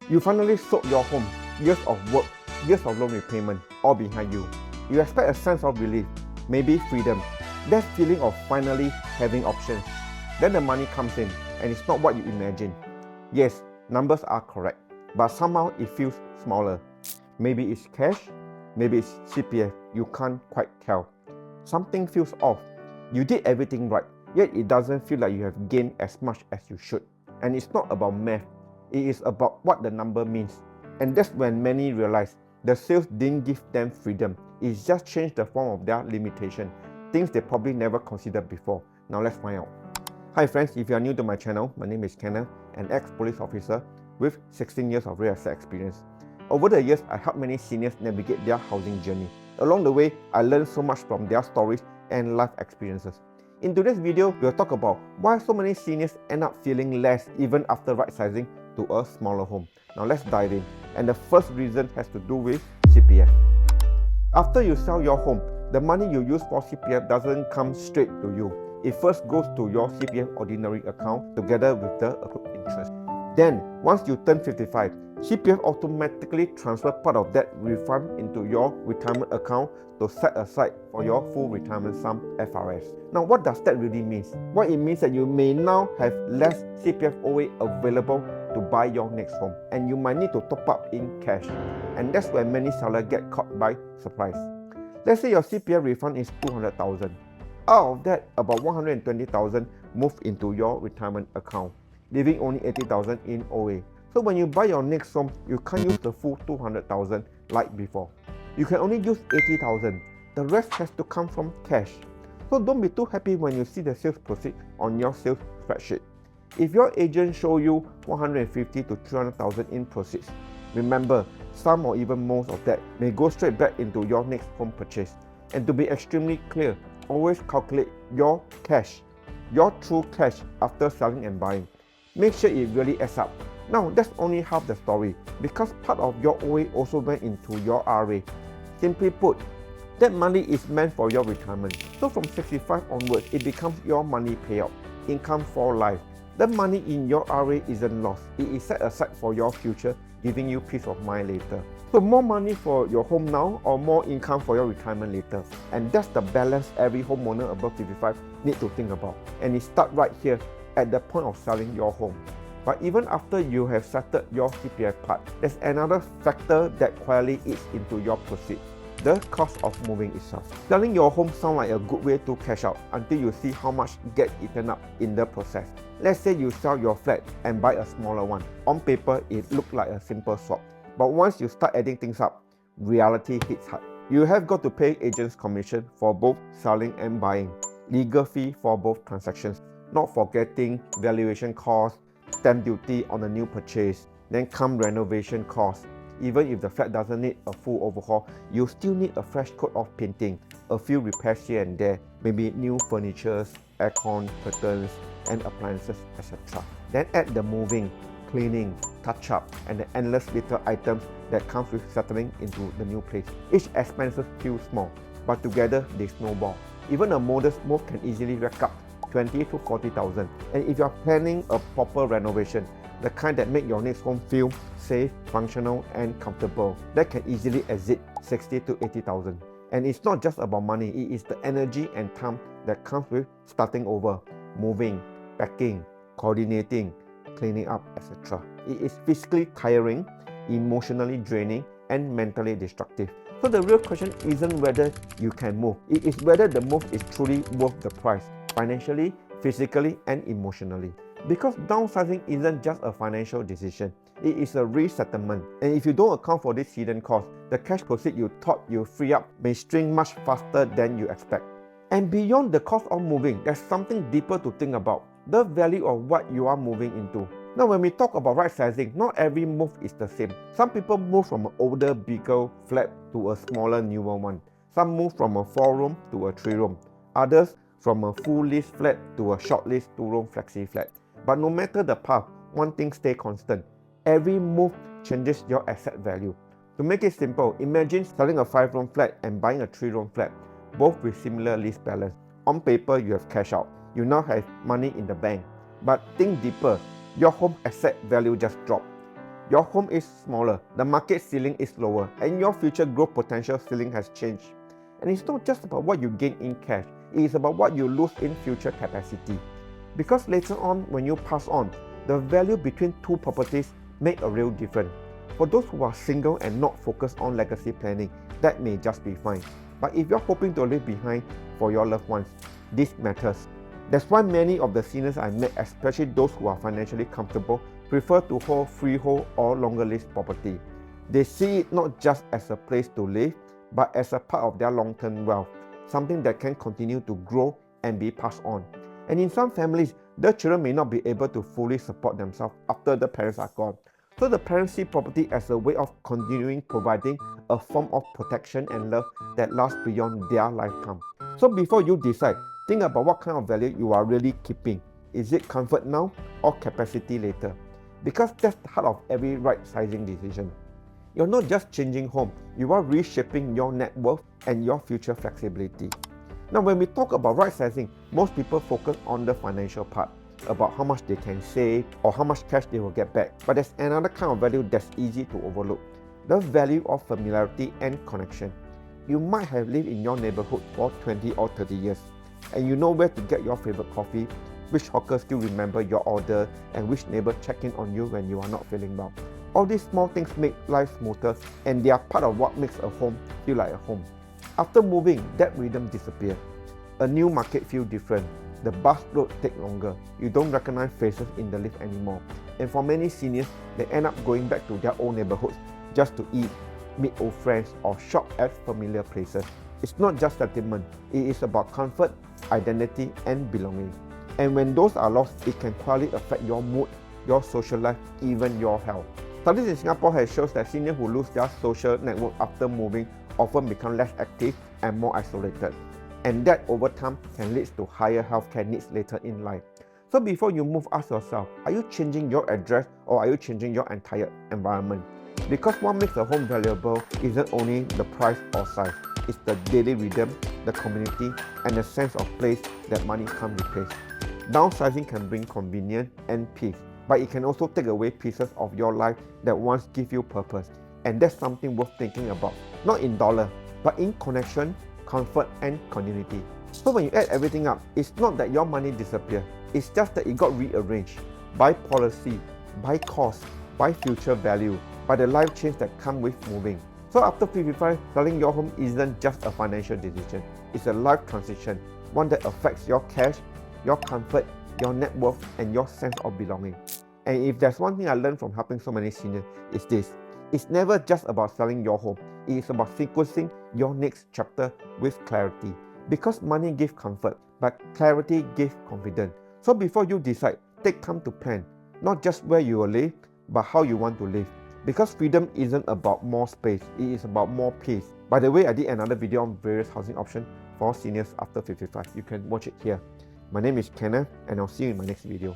You finally sold your home, years of work, years of loan repayment, all behind you. You expect a sense of relief, maybe freedom, that feeling of finally having options. Then the money comes in, and it's not what you imagine. Yes, numbers are correct, but somehow it feels smaller. Maybe it's cash, maybe it's CPF, you can't quite tell. Something feels off. You did everything right, yet it doesn't feel like you have gained as much as you should. And it's not about math, it is about what the number means. And that's when many realize the sales didn't give them freedom, it just changed the form of their limitation, things they probably never considered before. Now let's find out. Hi friends, if you are new to my channel, my name is Kenneth, an ex-police officer with 16 years of real estate experience. Over the years, I helped many seniors navigate their housing journey. Along the way, I learned so much from their stories and life experiences. In today's video, we'll talk about why so many seniors end up feeling less even after right-sizing to a smaller home. Now let's dive in. And the first reason has to do with CPF. After you sell your home, the money you use for CPF doesn't come straight to you. It first goes to your CPF ordinary account together with the accrued interest. Then, once you turn 55, CPF automatically transfers part of that refund into your retirement account to set aside for your full retirement sum FRS. Now, what does that really mean? Well, it means that you may now have less CPF OA available to buy your next home, and you might need to top up in cash. And that's where many sellers get caught by surprise. Let's say your CPF refund is 200,000. Out of that, about 120,000 move into your retirement account, leaving only 80,000 in OA. So when you buy your next home, you can't use the full 200,000 like before. You can only use 80,000. The rest has to come from cash. So don't be too happy when you see the sales proceed on your sales spreadsheet. If your agent show you 150 to 300,000 in proceeds, remember, some or even most of that may go straight back into your next home purchase. And to be extremely clear, always calculate your cash, your true cash after selling and buying. Make sure it really adds up. Now, that's only half the story, because part of your OA also went into your RA. Simply put, that money is meant for your retirement. So from 65 onwards, it becomes your money payout, income for life. The money in your RA isn't lost. It is set aside for your future, giving you peace of mind later. So more money for your home now or more income for your retirement later. And that's the balance every homeowner above 55 need to think about. And it starts right here at the point of selling your home. But even after you have settled your CPF part, there's another factor that quietly eats into your proceeds: the cost of moving itself. Selling your home sounds like a good way to cash out until you see how much gets eaten up in the process. Let's say you sell your flat and buy a smaller one. On paper, it looks like a simple swap. But once you start adding things up, reality hits hard. You have got to pay agents commission for both selling and buying, legal fee for both transactions, not forgetting valuation costs, stamp duty on a new purchase, then come renovation costs. Even if the flat doesn't need a full overhaul, you still need a fresh coat of painting, a few repairs here and there, maybe new furniture, aircon, curtains, and appliances, etc. Then add the moving, cleaning, touch-up, and the endless little items that comes with settling into the new place. Each expense feels small, but together they snowball. Even a modest move can easily rack up 20 to 40,000. And if you're planning a proper renovation, the kind that make your next home feel safe, functional, and comfortable, that can easily exceed 60 to 80,000. And it's not just about money, it is the energy and time that comes with starting over, moving, packing, coordinating, cleaning up, etc. It is physically tiring, emotionally draining, and mentally destructive. So the real question isn't whether you can move, it is whether the move is truly worth the price, financially, physically, and emotionally. Because downsizing isn't just a financial decision, it is a resettlement. And if you don't account for this hidden cost, the cash proceeds you thought you free up may shrink much faster than you expect. And beyond the cost of moving, there's something deeper to think about: the value of what you are moving into. Now, when we talk about right sizing, not every move is the same. Some people move from an older, bigger flat to a smaller, newer one. Some move from a 4-room to a 3-room. Others from a full lease flat to a short lease 2-room flexi flat. But no matter the path, one thing stays constant: every move changes your asset value. To make it simple, imagine selling a 5-room flat and buying a 3-room flat, both with similar lease balance. On paper, you have cash out. You now have money in the bank. But think deeper, your home asset value just dropped. Your home is smaller, the market ceiling is lower, and your future growth potential ceiling has changed. And it's not just about what you gain in cash, it is about what you lose in future capacity. Because later on, when you pass on, the value between two properties make a real difference. For those who are single and not focused on legacy planning, that may just be fine. But if you're hoping to leave behind for your loved ones, this matters. That's why many of the seniors I met, especially those who are financially comfortable, prefer to hold freehold or longer lease property. They see it not just as a place to live, but as a part of their long-term wealth, something that can continue to grow and be passed on. And in some families, the children may not be able to fully support themselves after the parents are gone. So the parents see property as a way of continuing providing a form of protection and love that lasts beyond their lifetime. So before you decide, think about what kind of value you are really keeping. Is it comfort now or capacity later? Because that's the heart of every right sizing decision. You're not just changing home, you are reshaping your net worth and your future flexibility. Now when we talk about right sizing, most people focus on the financial part, about how much they can save or how much cash they will get back. But there's another kind of value that's easy to overlook, the value of familiarity and connection. You might have lived in your neighborhood for 20 or 30 years, and you know where to get your favorite coffee, which hawker still remember your order, and which neighbor check in on you when you are not feeling well. All these small things make life smoother, and they are part of what makes a home feel like a home. After moving, that rhythm disappears. A new market feels different. The bus road takes longer. You don't recognize faces in the lift anymore. And for many seniors, they end up going back to their old neighborhoods just to eat, meet old friends, or shop at familiar places. It's not just sentiment, it is about comfort, identity, and belonging. And when those are lost, it can quietly affect your mood, your social life, even your health. Studies in Singapore have shown that seniors who lose their social network after moving often become less active and more isolated. And that over time can lead to higher healthcare needs later in life. So before you move, ask yourself, are you changing your address or are you changing your entire environment? Because what makes a home valuable isn't only the price or size, it's the daily rhythm, the community, and the sense of place that money can't replace. Downsizing can bring convenience and peace, but it can also take away pieces of your life that once give you purpose. And that's something worth thinking about, not in dollar, but in connection, comfort, and community. So when you add everything up, it's not that your money disappeared, it's just that it got rearranged by policy, by cost, by future value, by the life change that comes with moving. So after 55, selling your home isn't just a financial decision, it's a life transition, one that affects your cash, your comfort, your net worth, and your sense of belonging. And if there's one thing I learned from helping so many seniors, it's this. It's never just about selling your home. It is about sequencing your next chapter with clarity. Because money gives comfort, but clarity gives confidence. So before you decide, take time to plan, not just where you will live, but how you want to live. Because freedom isn't about more space, it is about more peace. By the way, I did another video on various housing options for seniors after 55. You can watch it here. My name is Kenneth, and I'll see you in my next video.